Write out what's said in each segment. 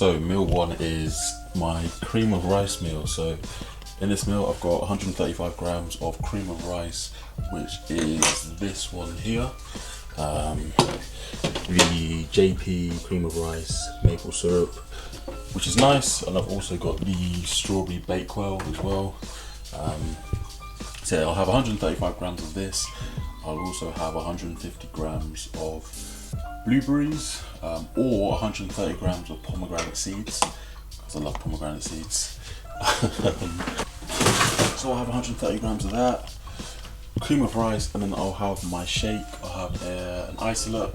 So meal one is my cream of rice meal. So in this meal I've got 135 grams of cream of rice, which is this one here. The JP cream of rice maple syrup, which is nice, and I've also got the strawberry bakewell as well. So I'll have 135 grams of this. I'll also have 150 grams of blueberries, or 130 grams of pomegranate seeds, because I love pomegranate seeds. So I'll have 130 grams of that, cream of rice, and then I'll have my shake. I'll have an isolate.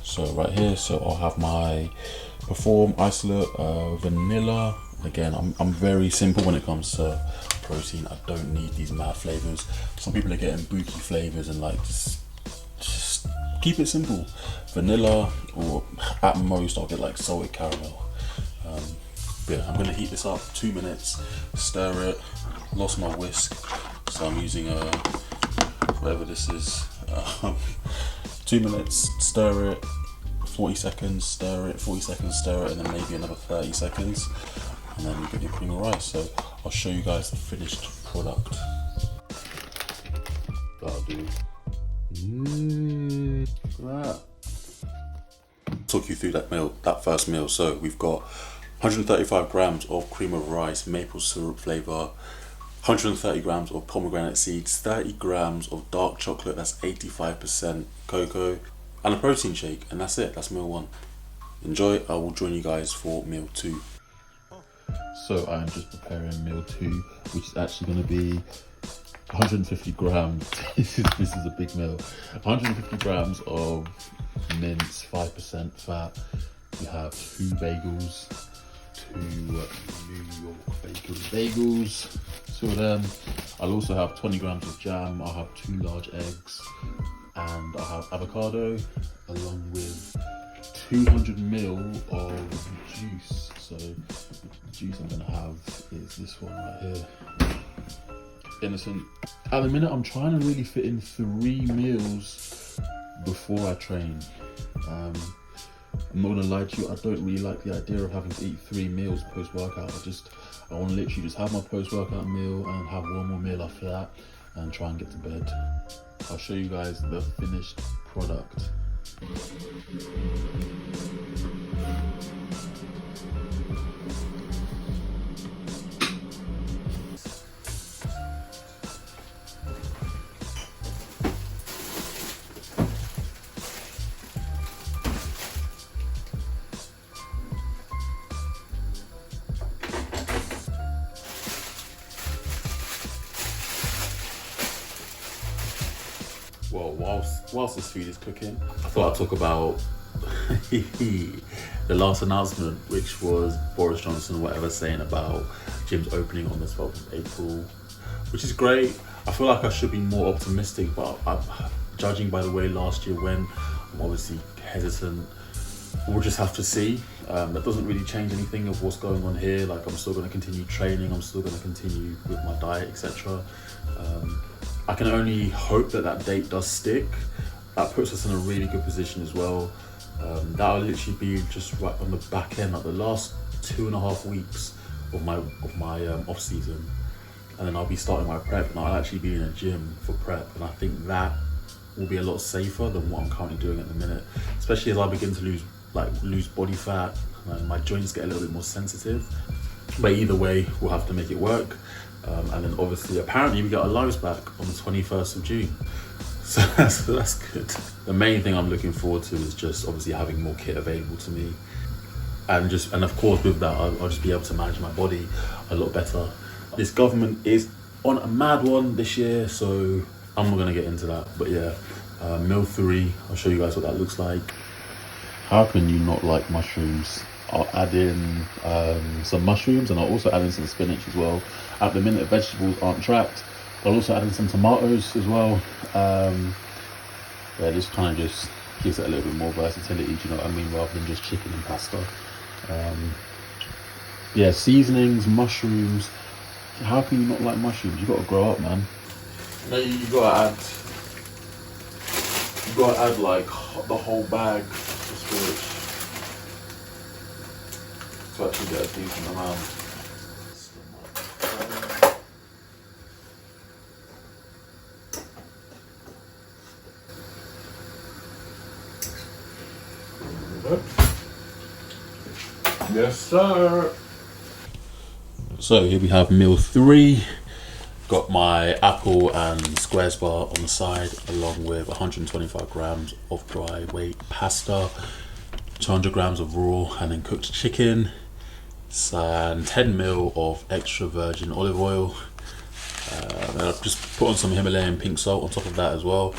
So right here, so I'll have my Perform isolate vanilla. Again, I'm very simple when it comes to protein. I don't need these mad flavors. Some people are getting booky flavors and like just keep it simple. Vanilla, or at most I'll get like salted caramel. But yeah, I'm gonna heat this up 2 minutes, stir it. Lost my whisk, so I'm using whatever this is. 2 minutes, stir it. 40 seconds, stir it. 40 seconds, stir it, and then maybe another 30 seconds, and then you get your cream of rice. So I'll show you guys the finished product. That'll do. Look at that. Talk you through that first meal. So we've got 135 grams of cream of rice, maple syrup flavor, 130 grams of pomegranate seeds, 30 grams of dark chocolate, that's 85% cocoa, and a protein shake, and that's it. That's meal one. Enjoy. I will join you guys for meal two. So I'm just preparing meal two, which is actually going to be 150 grams. this is a big meal. 150 grams of mince, 5% fat. We have 2 bagels, 2 New York bagels, 2 of them. I'll also have 20 grams of jam. I'll have 2 large eggs, and I'll have avocado, along with 200 ml of juice. So the juice I'm gonna have is this one right here. Innocent. At the minute, I'm trying to really fit in 3 meals before I train. I'm not gonna lie to you, I don't really like the idea of having to eat 3 meals post-workout. I want to literally just have my post-workout meal and have one more meal after that and try and get to bed. I'll show you guys the finished product. Well, whilst this food is cooking, I thought I'd talk about the last announcement, which was Boris Johnson, whatever, saying about gyms opening on the 12th of April, which is great. I feel like I should be more optimistic, but judging by the way last year went, I'm obviously hesitant. We'll just have to see. That doesn't really change anything of what's going on here. Like, I'm still going to continue training, I'm still going to continue with my diet, etc. I can only hope that date does stick. That puts us in a really good position as well. That'll literally be just right on the back end, like the last 2.5 weeks of my off season, and then I'll be starting my prep, and I'll actually be in a gym for prep, and I think that will be a lot safer than what I'm currently doing at the minute, especially as I begin to lose body fat and my joints get a little bit more sensitive. But either way, we'll have to make it work. And then obviously, apparently we get our lives back on the 21st of June. So that's good. The main thing I'm looking forward to is just obviously having more kit available to me. And of course with that, I'll just be able to manage my body a lot better. This government is on a mad one this year, so I'm not gonna get into that. But yeah, meal 3, I'll show you guys what that looks like. How can you not like mushrooms? I'll add in some mushrooms, and I'll also add in some spinach as well. At the minute, vegetables aren't tracked. I'll also add in some tomatoes as well. Yeah, this kind of just gives it a little bit more versatility, do you know what I mean, rather than just chicken and pasta. Yeah, seasonings, mushrooms. How can you not like mushrooms? You got to grow up, man. No, you got to add like the whole bag of push to actually get a decent amount. Yes, sir. So here we have meal 3. Got my apple and squares bar on the side, along with 125 grams of dry weight pasta, 200 grams of raw and then cooked chicken, and 10 ml of extra virgin olive oil. And I've just put on some Himalayan pink salt on top of that as well.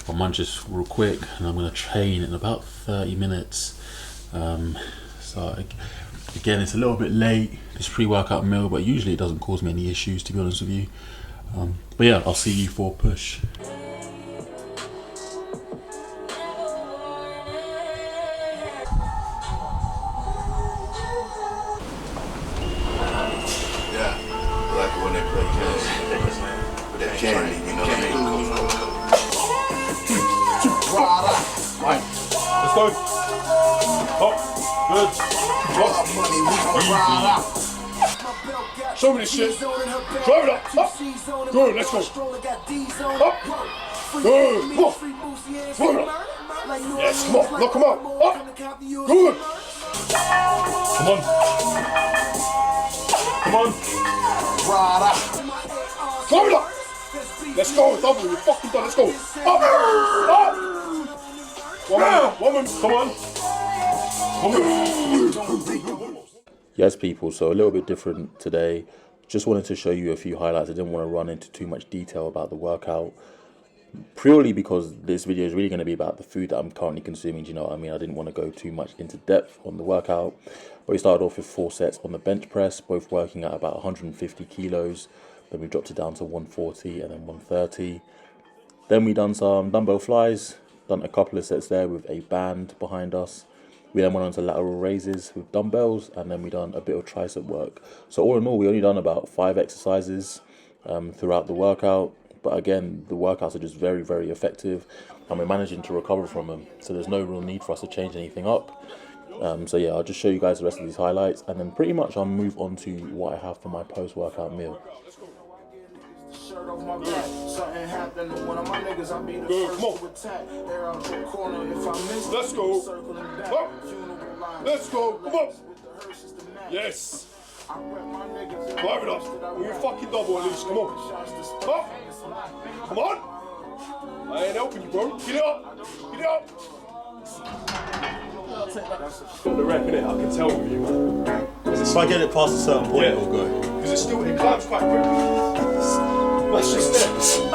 I'll munch this real quick, and I'm going to train in about 30 minutes. So again, it's a little bit late, this pre-workout meal, but usually it doesn't cause me any issues, to be honest with you. But yeah, I'll see you for push. Right, let's go. Up, good. Up. Show me this shit. Drive it up. Up. Good, let's go. Up. Good. Come on. Drive it up. Yes, come on. Look, come on. Up. Good. Come on. Come on. Drive it up. Let's go. Double. We're fucking done. Let's go. Up. Up. One more. Come on. Yes, people, so a little bit different today. Just wanted to show you a few highlights. I didn't want to run into too much detail about the workout, purely because this video is really going to be about the food that I'm currently consuming. Do you know what I mean? I didn't want to go too much into depth on the workout. But we started off with 4 sets on the bench press, both working at about 150 kilos. Then we dropped it down to 140 and then 130. Then we done some dumbbell flies, done a couple of sets there with a band behind us. We then went on to lateral raises with dumbbells, and then we done a bit of tricep work. So all in all, we only done about 5 exercises throughout the workout. But again, the workouts are just very, very effective, and we're managing to recover from them. So there's no real need for us to change anything up. So yeah, I'll just show you guys the rest of these highlights, and then pretty much I'll move on to what I have for my post-workout meal. Something happened to one of my niggas, I'll be the first to attack. They're out the corner if I miss. Let's go. Let's go. Come on. Yes. Drive it up. We're fucking double at least. Come on. Up. Come on. I ain't helping you, bro. Get it up. Get it up. Got the rep in it, I can tell with you, man. If I get it past a certain point, it'll go. Because it climbs quite quickly. That's just it.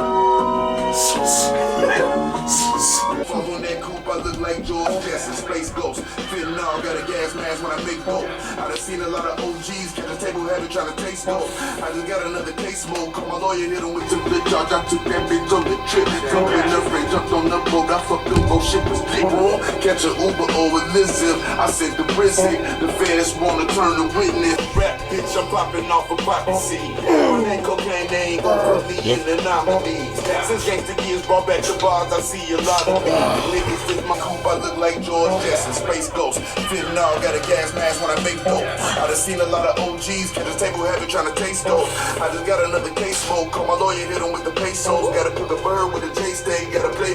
On that coupe, I look like George Jetson, Space Ghost. Fitting now, got a gas mask when I make dope. I done seen a lot of OGs catch a table heavy trying to taste dope. I just got another case smoke. Call my lawyer, hit him with the charge. I took that bitch on the trip. Jumped in the frame, jumped on the boat. I fucked the boat, shit was big warm. Catch a Uber over Elizabeth. I sent the prison. The feds wanna turn the witness. Rap bitch, I'm popping off a poppy seed. That cocaine, they ain't gon' put me in the nominees. Since gangsta years brought back the bars, I see a lot of these. Niggas fit my coupe, I look like George Jetson, Space Ghost. Fitting now, got a gas mask when I make dope. I done seen a lot of OGs catch a table heavy trying to taste dope. I just got another case smoke. Call my lawyer, hit him with the pesos. Gotta cook a bird with a J stay. Gotta play.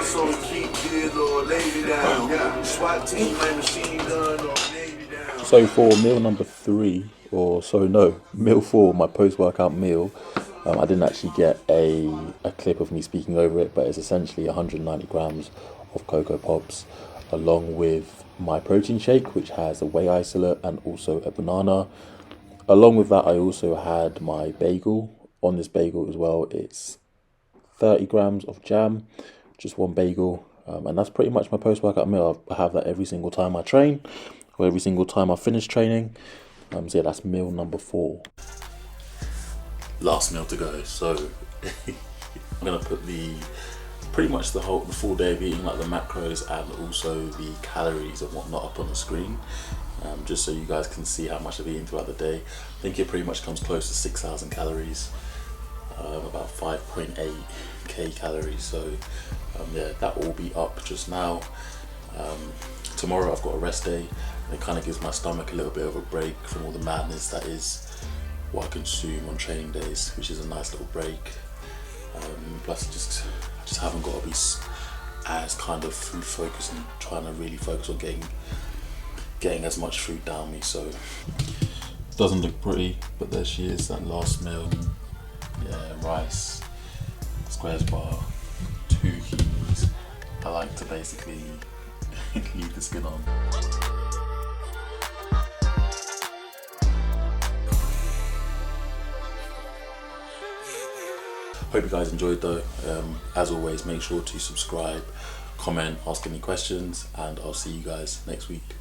So keep it or lady down. Yeah, SWAT team, my machine gun or Navy down. So for meal number 3, meal 4, my post-workout meal, I didn't actually get a clip of me speaking over it, but it's essentially 190 grams of Cocoa Pops, along with my protein shake, which has a whey isolate and also a banana. Along with that, I also had my bagel. On this bagel as well, it's 30 grams of jam, just one bagel, and that's pretty much my post-workout meal. I have that every single time I train, or every single time I finish training. So yeah, that's meal number 4. Last meal to go. So I'm gonna put pretty much the full day of eating, like the macros and also the calories and whatnot, up on the screen, just so you guys can see how much I've eaten throughout the day. I think it pretty much comes close to 6,000 calories, about 5.8k calories. So yeah, that will be up just now. tomorrow I've got a rest day, and it kind of gives my stomach a little bit of a break from all the madness that is what I consume on training days, which is a nice little break. Plus I just haven't got to be as kind of food focused and trying to really focus on getting as much food down me. So it doesn't look pretty, but there she is, that last meal. Yeah, rice, squares bar, 2 kiwis. I like to basically leave the skin on. Hope you guys enjoyed though. As always, make sure to subscribe, comment, ask any questions, and I'll see you guys next week.